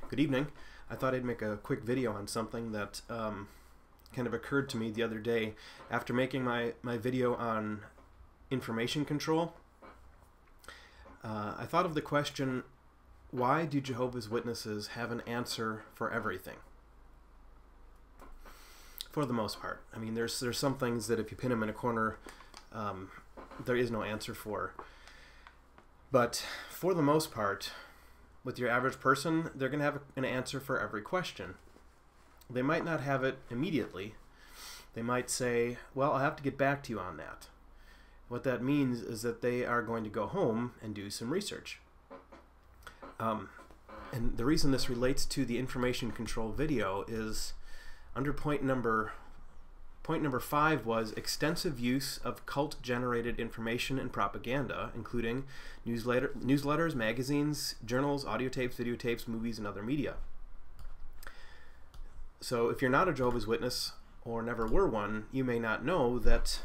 Good evening. I thought I'd make a quick video on something that kind of occurred to me the other day after making my video on information control. I thought of the question, why do Jehovah's Witnesses have an answer for everything? For the most part. I mean, there's some things that if you pin them in a corner, there is no answer for. But for the most part, with your average person, they're going to have an answer for every question. They might not have it immediately. They might say, well, I'll have to get back to you on that. What that means is that they are going to go home and do some research. And the reason this relates to the information control video is under point number 5 was extensive use of cult-generated information and propaganda, including newsletters, magazines, journals, audio tapes, videotapes, movies, and other media. So if you're not a Jehovah's Witness or never were one, you may not know that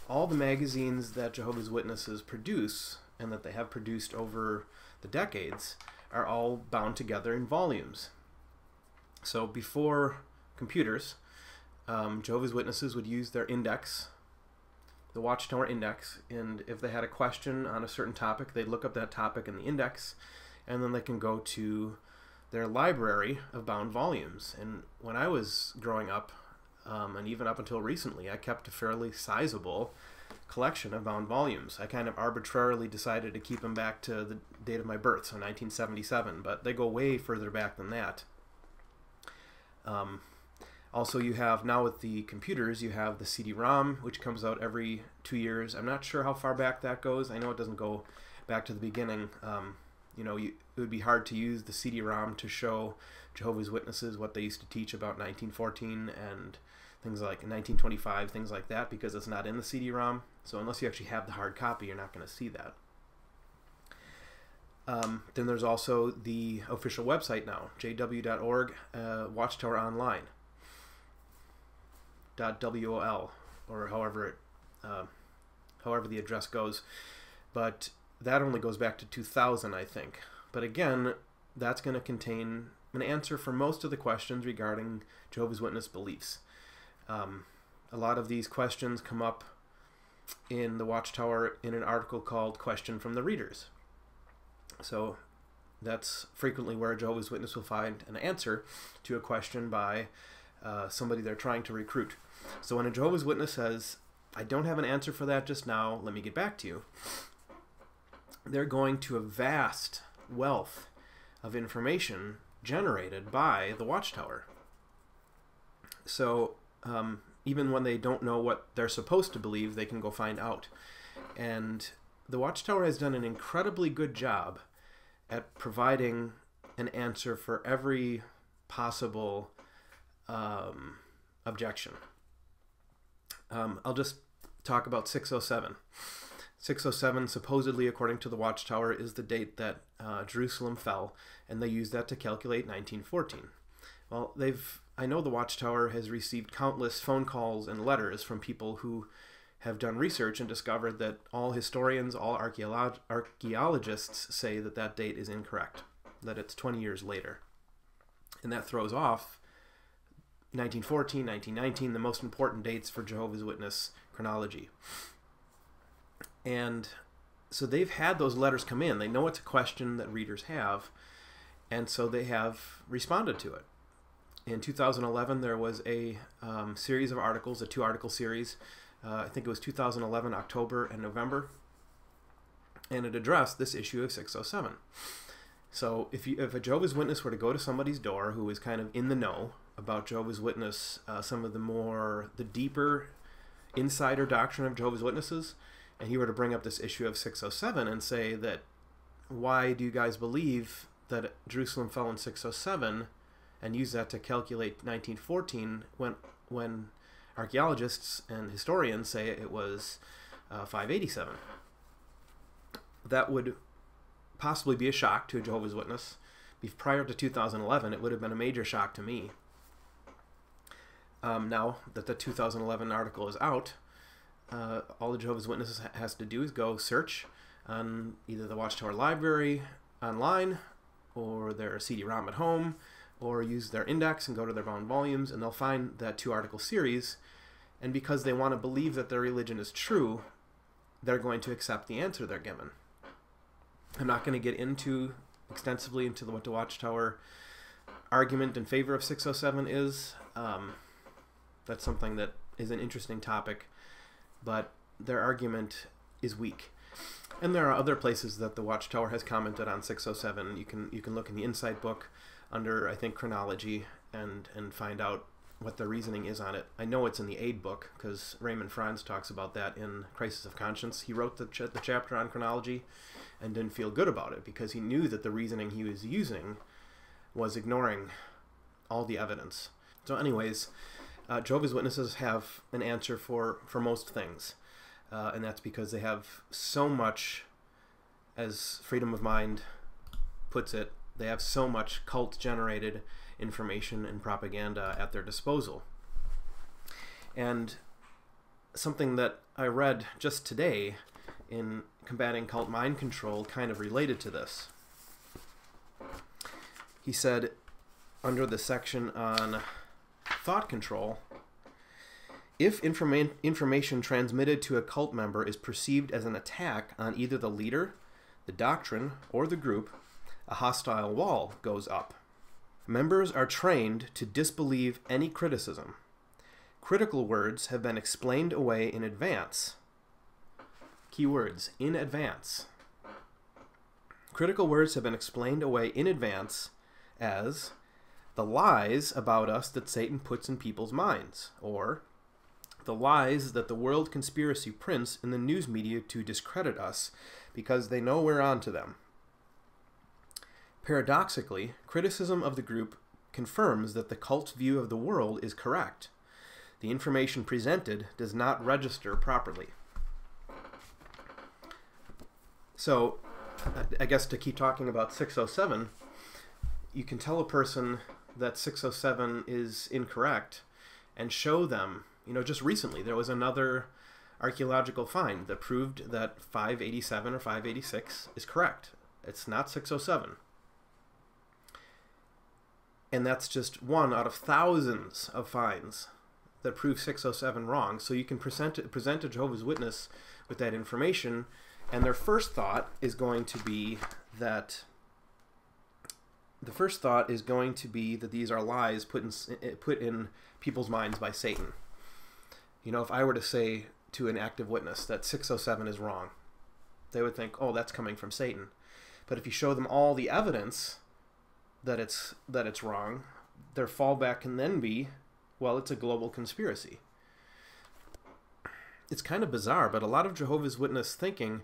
all the magazines that Jehovah's Witnesses produce and that they have produced over the decades are all bound together in volumes. So before computers, Jehovah's Witnesses would use their index, the Watchtower Index, and if they had a question on a certain topic, they'd look up that topic in the index, and then they can go to their library of bound volumes. And when I was growing up, and even up until recently, I kept a fairly sizable collection of bound volumes. I kind of arbitrarily decided to keep them back to the date of my birth, so 1977, but they go way further back than that. Also, you have, now with the computers, you have the CD-ROM, which comes out every 2 years. I'm not sure how far back that goes. I know it doesn't go back to the beginning. It would be hard to use the CD-ROM to show Jehovah's Witnesses what they used to teach about 1914 and things like 1925, things like that, because it's not in the CD-ROM. So unless you actually have the hard copy, you're not going to see that. Then there's also the official website now, jw.org, Watchtower Online. .wol, or however the address goes, but that only goes back to 2000, I think. But again, that's going to contain an answer for most of the questions regarding Jehovah's Witness beliefs. A lot of these questions come up in the Watchtower in an article called Question from the Readers. So that's frequently where a Jehovah's Witness will find an answer to a question by somebody they're trying to recruit. So when a Jehovah's Witness says, I don't have an answer for that just now, let me get back to you, they're going to a vast wealth of information generated by the Watchtower. So even when they don't know what they're supposed to believe, they can go find out. And the Watchtower has done an incredibly good job at providing an answer for every possible objection. I'll just talk about 607. 607, supposedly, according to the Watchtower, is the date that Jerusalem fell, and they use that to calculate 1914. Well, I know the Watchtower has received countless phone calls and letters from people who have done research and discovered that all historians, all archaeologists say that that date is incorrect, that it's 20 years later. And that throws off 1914, 1919, the most important dates for Jehovah's Witness chronology. And so they've had those letters come in. They know it's a question that readers have, and so they have responded to it. In 2011, there was a series of articles, a 2-article series. I think it was 2011, October and November, and it addressed this issue of 607. So if a Jehovah's Witness were to go to somebody's door who is kind of in the know about Jehovah's Witness, some of the deeper insider doctrine of Jehovah's Witnesses, and he were to bring up this issue of 607 and say that, why do you guys believe that Jerusalem fell in 607, and use that to calculate 1914 when archaeologists and historians say it was 587? That would possibly be a shock to a Jehovah's Witness. Prior to 2011, it would have been a major shock to me. Now that the 2011 article is out, all the Jehovah's Witnesses has to do is go search on either the Watchtower Library online or their CD-ROM at home, or use their index and go to their bound volumes, and they'll find that 2-article series, and because they want to believe that their religion is true, they're going to accept the answer they're given. I'm not going to get extensively into what the Watchtower argument in favor of 607 is. That's something that is an interesting topic, but their argument is weak. And there are other places that the Watchtower has commented on 607. You can look in the Insight book under, I think, chronology and find out what the reasoning is on it. I know it's in the Aid book because Raymond Franz talks about that in Crisis of Conscience. He wrote the chapter on chronology and didn't feel good about it because he knew that the reasoning he was using was ignoring all the evidence. So anyways, Jehovah's Witnesses have an answer for most things. And that's because they have so much, as Freedom of Mind puts it, they have so much cult-generated information and propaganda at their disposal. And something that I read just today in Combating Cult Mind Control kind of related to this. He said, under the section on thought control, if information transmitted to a cult member is perceived as an attack on either the leader, the doctrine, or the group, a hostile wall goes up. Members are trained to disbelieve any criticism. Critical words have been explained away in advance. Key words, in advance. Critical words have been explained away in advance as the lies about us that Satan puts in people's minds, or the lies that the world conspiracy prints in the news media to discredit us because they know we're on to them. Paradoxically, criticism of the group confirms that the cult's view of the world is correct. The information presented does not register properly. So, I guess to keep talking about 607, you can tell a person that 607 is incorrect and show them, just recently there was another archaeological find that proved that 587 or 586 is correct. It's not 607. And that's just one out of thousands of finds that prove 607 wrong. So you can present a Jehovah's Witness with that information, and their first thought is going to be that these are lies put in people's minds by Satan. If I were to say to an active witness that 607 is wrong, they would think, oh, that's coming from Satan. But if you show them all the evidence that it's wrong, their fallback can then be, well, it's a global conspiracy. It's kind of bizarre, but a lot of Jehovah's Witness thinking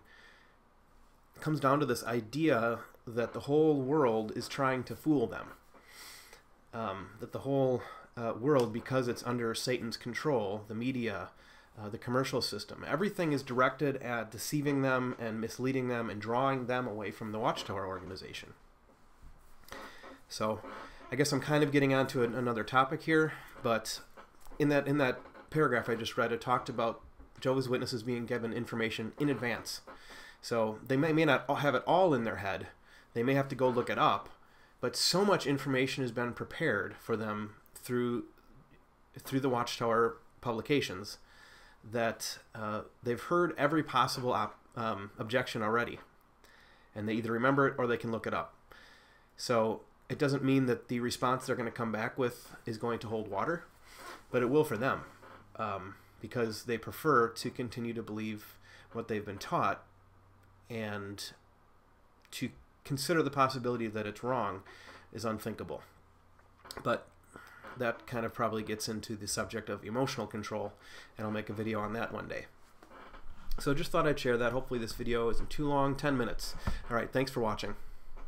comes down to this idea that the whole world is trying to fool them. That the whole world, because it's under Satan's control, the media, the commercial system, everything is directed at deceiving them and misleading them and drawing them away from the Watchtower organization. So I guess I'm kind of getting onto another topic here, but in that paragraph I just read, it talked about Jehovah's Witnesses being given information in advance. So they may not have it all in their head. They may have to go look it up, but so much information has been prepared for them through the Watchtower publications that they've heard every possible objection already, and they either remember it or they can look it up. So it doesn't mean that the response they're going to come back with is going to hold water, but it will for them, because they prefer to continue to believe what they've been taught, and to consider the possibility that it's wrong is unthinkable. But that kind of probably gets into the subject of emotional control, and I'll make a video on that one day. So just thought I'd share that. Hopefully this video isn't too long, 10 minutes. All right, thanks for watching.